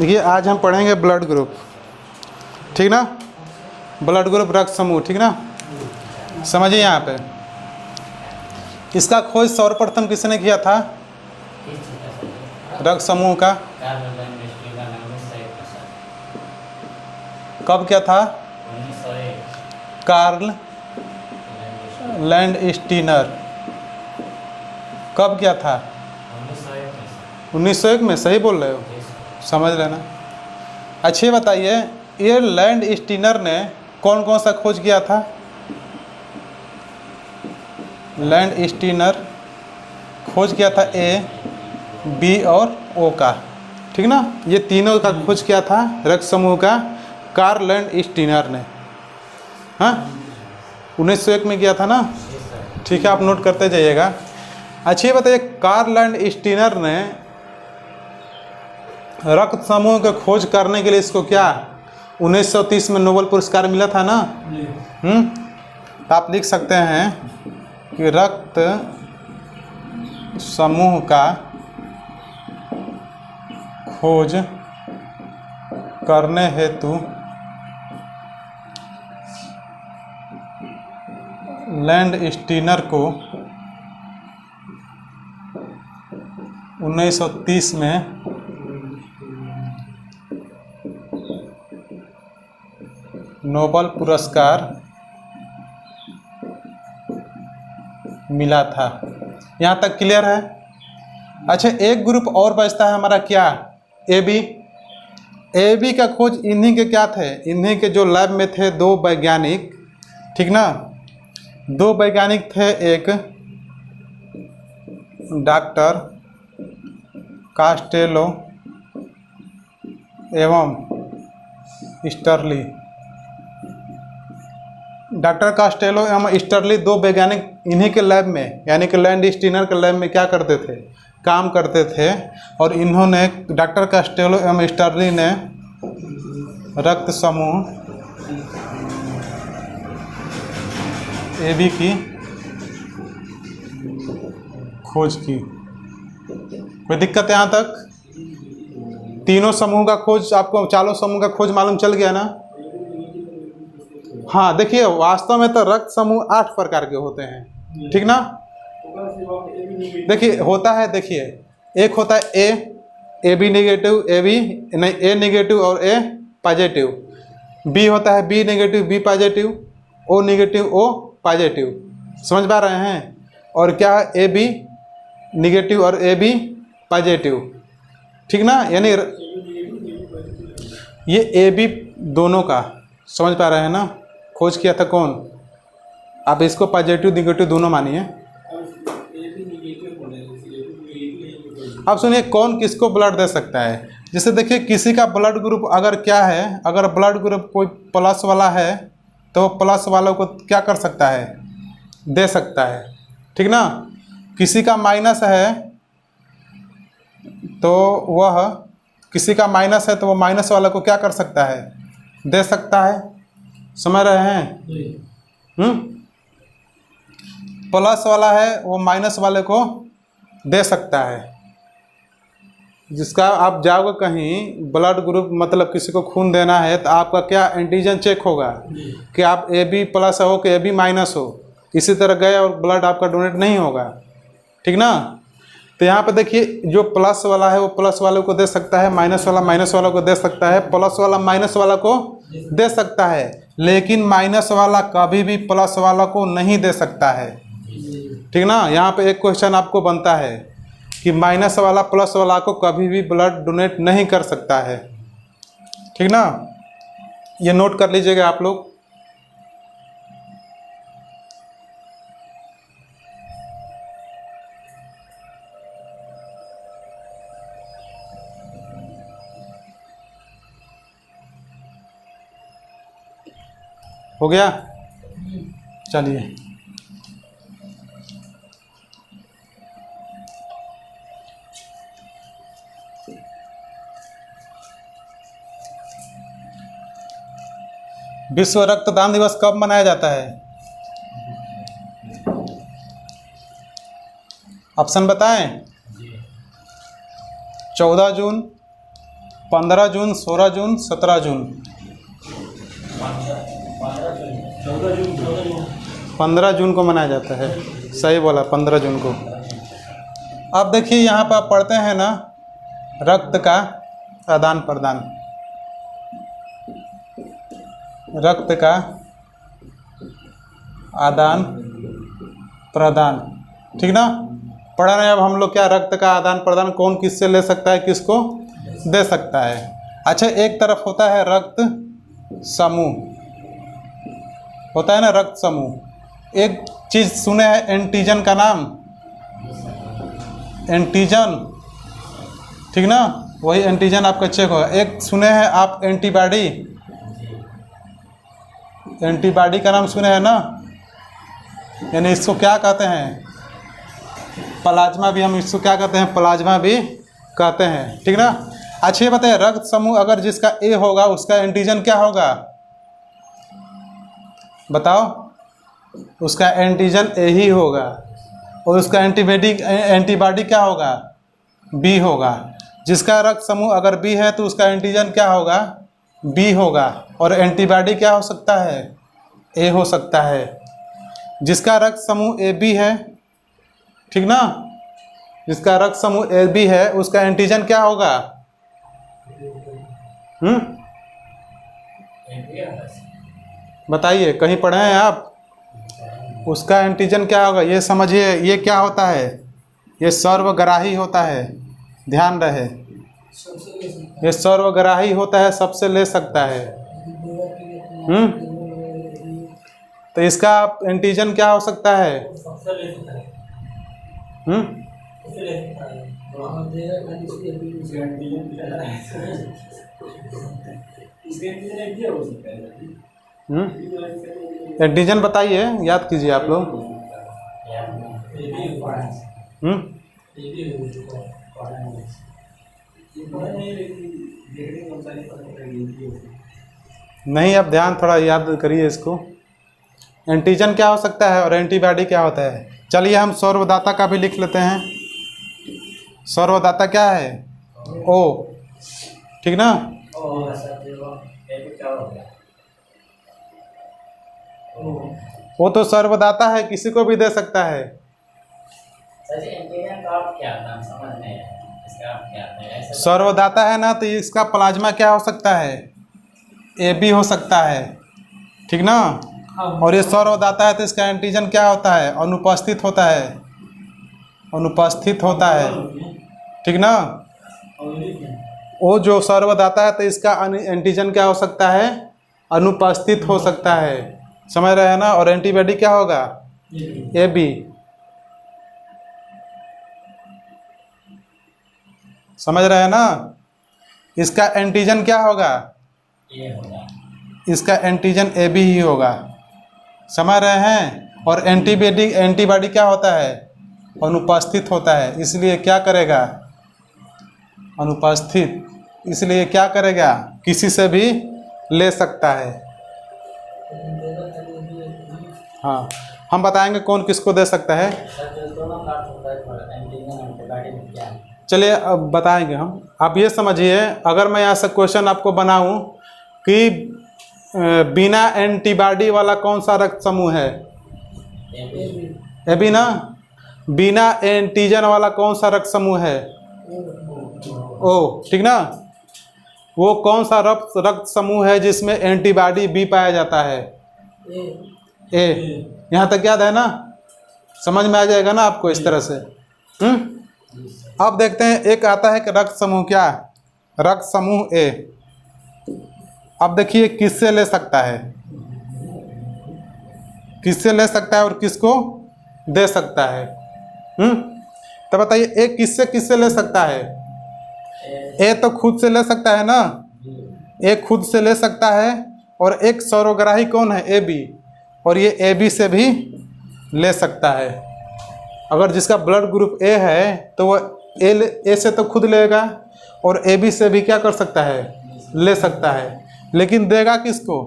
देखिए आज हम पढ़ेंगे ब्लड ग्रुप, ठीक ना। ब्लड ग्रुप रक्त समूह, ठीक ना। समझिए यहाँ पे इसका खोज सर्वप्रथम किसने किया था रक्त समूह का? कब किया था? Karl Landsteiner. कब किया था? 1901 में। सही बोल रहे हो, समझ लेना। अच्छे बताइए, ये लैंडस्टीनर ने कौन कौन सा खोज किया था? लैंडस्टीनर खोज किया था ए, बी और ओ का, ठीक ना। ये तीनों का खोज किया था रक्त समूह का कार्ल लैंडस्टीनर ने। हाँ, 1901 में किया था ना। ठीक है, आप नोट करते जाइएगा। अच्छी बताइए, कार्ल लैंडस्टीनर ने रक्त समूह का खोज करने के लिए इसको क्या 1930 में नोबेल पुरस्कार मिला था ना। तो आप लिख सकते हैं कि रक्त समूह का खोज करने हेतु लैंडस्टीनर को 1930 में नोबेल पुरस्कार मिला था। यहाँ तक क्लियर है? अच्छा, एक ग्रुप और बचता है हमारा, क्या? A B. ए बी का खोज इन्हीं के क्या थे, इन्हीं के जो लैब में थे दो वैज्ञानिक, ठीक ना। दो वैज्ञानिक थे, एक डॉक्टर कास्टेलो एवं स्टर्ली। डॉक्टर कास्टेलो एवं स्टर्ली दो वैज्ञानिक इन्हीं के लैब में, यानी कि लैंडस्टीनर के लैब में क्या करते थे, काम करते थे। और इन्होंने, डॉक्टर कास्टेलो एवं स्टर्ली ने रक्त समूह ए बी की खोज की। कोई दिक्कत है यहाँ तक? तीनों समूह का खोज आपको, चारों समूह का खोज मालूम चल गया ना। हाँ, देखिए वास्तव में तो रक्त समूह 8 प्रकार के होते हैं, ठीक ना। देखिए होता है, देखिए एक होता है A B negative, A B नहीं, ए नेगेटिव और ए पॉजिटिव। बी होता है B negative B positive, O negative O positive. समझ पा रहे हैं? और क्या है, ए बी नेगेटिव और ए बी पॉजिटिव, ठीक ना। यानी ये ए बी दोनों का, समझ पा रहे हैं ना। खोज किया था कौन? आप इसको पॉजिटिव नेगेटिव दोनों मानिए। अब सुनिए, कौन किसको ब्लड दे सकता है। जैसे देखिए, किसी का ब्लड ग्रुप अगर क्या है, अगर ब्लड ग्रुप कोई प्लस वाला है तो प्लस वालों को क्या कर सकता है, दे सकता है, ठीक ना। किसी का माइनस है तो वह, किसी का माइनस है तो वह माइनस वाला को क्या कर सकता है, दे सकता है। समझ रहे हैं? प्लस वाला है वो माइनस वाले को दे सकता है। जिसका आप जाओगे कहीं ब्लड ग्रुप, मतलब किसी को खून देना है तो आपका क्या एंटीजन चेक होगा कि आप ए बी प्लस हो कि ए बी माइनस हो। इसी तरह गए और ब्लड आपका डोनेट नहीं होगा, ठीक ना। तो यहाँ पे देखिए, जो प्लस वाला है वो प्लस वाले को दे सकता है, माइनस वाला माइनस वाला को दे सकता है, प्लस वाला माइनस वाला को दे सकता है, लेकिन माइनस वाला कभी भी प्लस वाला को नहीं दे सकता है, ठीक ना। यहाँ पे एक क्वेश्चन आपको बनता है कि माइनस वाला प्लस वाला को कभी भी ब्लड डोनेट नहीं कर सकता है, ठीक ना। ये नोट कर लीजिएगा आप लोग। हो गया? चलिए, विश्व रक्तदान दिवस कब मनाया जाता है? ऑप्शन बताएं। 14 जून, 15 जून, 16 जून, 17 जून। 15 जून को मनाया जाता है, सही बोला, 15 जून को। अब देखिए यहाँ पर आप पढ़ते हैं ना, रक्त का आदान प्रदान, रक्त का आदान प्रदान, ठीक ना। पढ़ा रहे हैं अब हम लोग क्या, रक्त का आदान प्रदान कौन किससे ले सकता है, किसको दे सकता है। अच्छा, एक तरफ होता है रक्त समूह, होता है ना रक्त समूह। एक चीज़ सुने हैं एंटीजन का नाम, एंटीजन, ठीक ना, वही एंटीजन आपका चेक होगा। एक सुने हैं आप एंटीबॉडी, एंटीबॉडी का नाम सुने हैं ना, यानी इसको क्या कहते हैं, प्लाज्मा भी हम इसको क्या कहते हैं, प्लाज्मा भी कहते हैं, ठीक ना। अच्छा, ये बताइए रक्त समूह अगर जिसका ए होगा उसका एंटीजन क्या होगा, बताओ। उसका एंटीजन ए ही होगा, और उसका एंटीबॉडी क्या होगा, बी होगा। जिसका रक्त समूह अगर बी है तो उसका एंटीजन क्या होगा, बी होगा, और एंटीबॉडी क्या हो सकता है, ए हो सकता है। जिसका रक्त समूह ए बी है, ठीक ना, जिसका रक्त समूह ए बी है उसका एंटीजन क्या होगा, बताइए, कहीं पढ़े हैं आप, उसका एंटीजन क्या होगा, ये समझिए। ये क्या होता है, ये सर्वग्राही होता है, ध्यान रहे, ये सर्वग्राही होता है, सबसे ले सकता है। तो इसका एंटीजन क्या हो सकता है, एंटीजन बताइए, याद कीजिए आप लोग। नहीं, अब ध्यान थोड़ा याद करिए इसको। एंटीजन क्या हो सकता है और एंटीबॉडी क्या होता है। चलिए हम सर्वदाता का भी लिख लेते हैं। सर्वदाता क्या है, ओ, ठीक ना। वो तो सर्वदाता है, किसी को भी दे सकता है। सर्वदाता है ना, तो इसका प्लाज्मा क्या हो सकता है, ए बी हो सकता है, ठीक ना। और ये सर्वदाता है तो इसका एंटीजन क्या होता है, अनुपस्थित होता है, अनुपस्थित होता है, ठीक ना। वो जो सर्वदाता है तो इसका एंटीजन क्या हो सकता है, अनुपस्थित हो सकता है, समझ रहे हैं ना। और एंटीबॉडी क्या होगा, ए बी, समझ रहे हैं ना। इसका एंटीजन क्या होगा, इसका एंटीजन ए बी ही होगा, समझ रहे हैं। और एंटीबॉडी क्या होता है, अनुपस्थित होता है, इसलिए क्या करेगा, अनुपस्थित, इसलिए क्या करेगा, किसी से भी ले सकता है। हाँ, हम बताएंगे कौन किसको दे सकता है। चलिए अब बताएंगे हम। आप ये समझिए, अगर मैं यहाँ से क्वेश्चन आपको बनाऊं कि बिना एंटीबॉडी वाला कौन सा रक्त समूह है, ए बी ना। बिना एंटीजन वाला कौन सा रक्त समूह है, ओ, ठीक ना। वो कौन सा रक्त समूह है जिसमें एंटीबॉडी बी पाया जाता है, ए। यहाँ तक याद है ना, समझ में आ जाएगा ना आपको इस तरह से। अब देखते हैं, एक आता है कि रक्त समूह क्या, रक्त समूह ए। अब देखिए किससे ले सकता है, किससे ले सकता है और किसको दे सकता है। तो बताइए, ए किससे किससे ले सकता है, ए तो खुद से ले सकता है ना, ए खुद से ले सकता है। और एक सर्वग्राही कौन है, ए बी, और ये ए बी से भी ले सकता है। अगर जिसका ब्लड ग्रुप ए है तो वो ए से तो खुद लेगा, और ए बी से भी क्या कर सकता है, ले सकता है। लेकिन देगा किसको,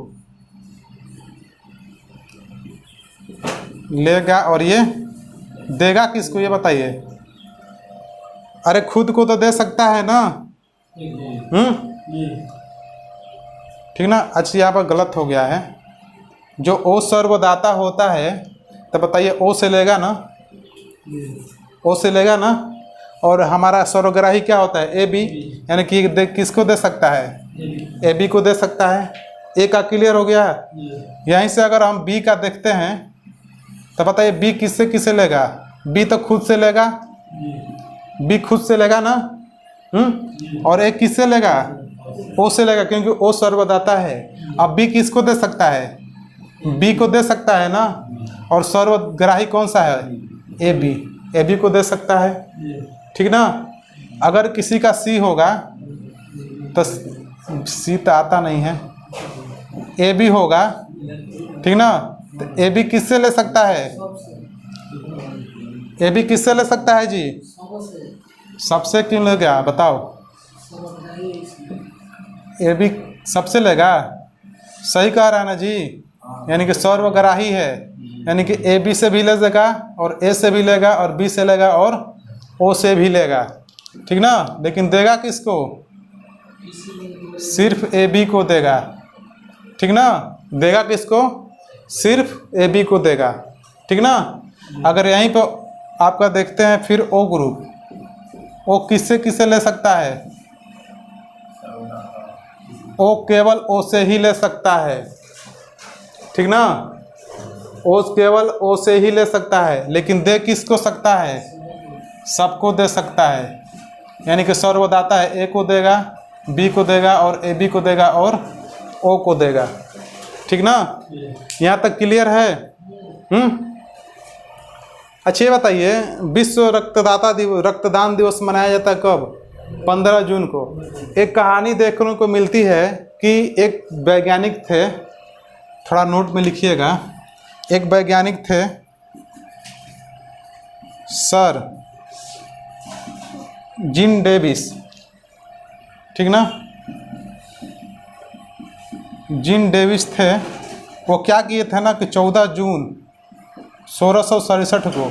लेगा, और ये देगा किसको, ये बताइए। अरे खुद को तो दे सकता है ना, ठीक ना। अच्छा यहाँ पर गलत हो गया है, जो ओ सर्वदाता होता है तो बताइए ओ से लेगा ना, ओ से लेगा ना, और हमारा सर्वग्राही क्या होता है ए बी, यानी कि किसको दे सकता है, ए बी को दे सकता है। ए का क्लियर हो गया। यहीं से अगर हम बी का देखते हैं तो बताइए बी किससे किसे लेगा, बी तो खुद से लेगा, बी खुद से लेगा ना, और ए किससे लेगा, ओ से लेगा, क्योंकि ओ सर्वदाता है। अब बी किसको दे सकता है, बी को दे सकता है ना, और सर्वग्राही कौन सा है, ए बी, ए बी को दे सकता है। ठीक ना। अगर किसी का सी होगा तो सी तो आता नहीं है, ए बी होगा, ठीक ना, तो ए बी किससे ले सकता है, ए बी किससे ले सकता है जी, सबसे क्यों लेगा बताओ, ए बी सबसे लेगा, सही कह रहा है ना जी, यानी कि सर्वग्राही है, यानी कि ए बी से भी ले लेगा और ए से भी लेगा और बी से लेगा और ओ से भी लेगा, ठीक ना। लेकिन देगा किसको, सिर्फ ए बी को देगा, ठीक ना, देगा किसको, सिर्फ ए बी को देगा, ठीक ना। अगर यहीं पर आपका देखते हैं फिर ओ ग्रुप, ओ किससे किससे ले सकता है, ओ केवल ओ से ही ले सकता है, ठीक ना, ओ केवल ओ से ही ले सकता है, लेकिन दे किसको सकता है, सबको दे सकता है, यानी कि सर्वदाता है, ए को देगा, बी को देगा और ए बी को देगा और ओ को देगा, ठीक ना। यहाँ तक क्लियर है। अच्छा ये बताइए विश्व रक्तदान दिवस मनाया जाता है कब, 15 जून को। एक कहानी देखने को मिलती है कि एक वैज्ञानिक थे, थोड़ा नोट में लिखिएगा, एक वैज्ञानिक थे सर जीन डेविस, ठीक ना, जीन डेविस थे। वो क्या किए थे ना कि 14 जून 1667 को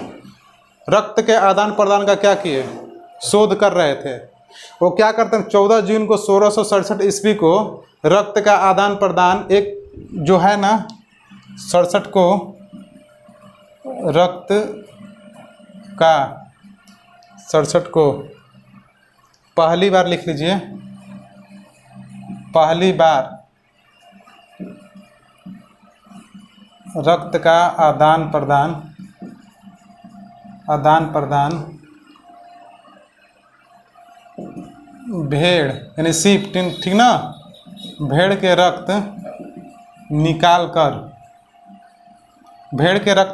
रक्त के आदान प्रदान का क्या किए, शोध कर रहे थे। वो क्या करते हैं, 14 जून को 1667 ईस्वी को रक्त का आदान प्रदान, एक जो है ना 67 को रक्त का 67 को पहली बार लिख लीजिए, पहली बार रक्त का आदान प्रदान भेड़ यानी सीप, ठीक ना, भेड़ के रक्त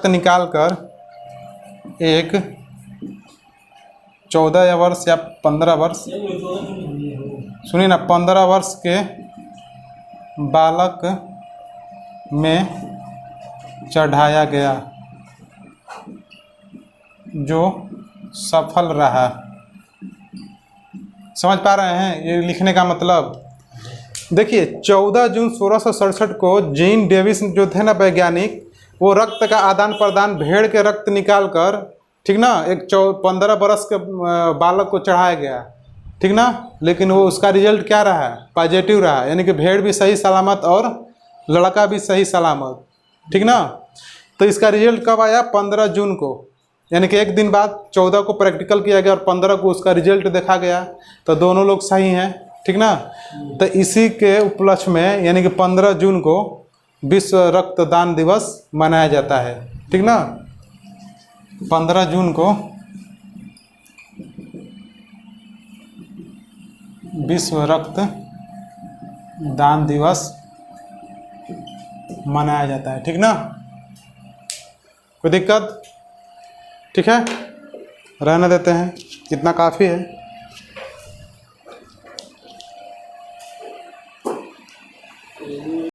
निकाल कर एक 14 वर्ष या 15 वर्ष, सुनिए ना, 15 वर्ष के बालक में चढ़ाया गया जो सफल रहा। समझ पा रहे हैं ये लिखने का मतलब। देखिए 14 जून 1667 को जीन डेविस जो थे ना वैज्ञानिक, वो रक्त का आदान प्रदान भेड़ के रक्त निकाल कर, ठीक ना, एक 15 बरस के बालक को चढ़ाया गया, ठीक ना, लेकिन वो उसका रिजल्ट क्या रहा, पॉजिटिव रहा, यानी कि भेड़ भी सही सलामत और लड़का भी सही सलामत, ठीक ना। तो इसका रिजल्ट कब आया, 15 जून को, यानी कि एक दिन बाद 14 को प्रैक्टिकल किया गया और 15 को उसका रिजल्ट देखा गया, तो दोनों लोग सही हैं, ठीक ना। तो इसी के उपलक्ष्य में यानी कि 15 जून को विश्व रक्तदान दिवस मनाया जाता है, ठीक ना। 15 जून को विश्व रक्तदान दिवस मनाया जाता है, ठीक ना। कोई दिक्कत, ठीक है, रहने देते हैं, इतना काफ़ी है।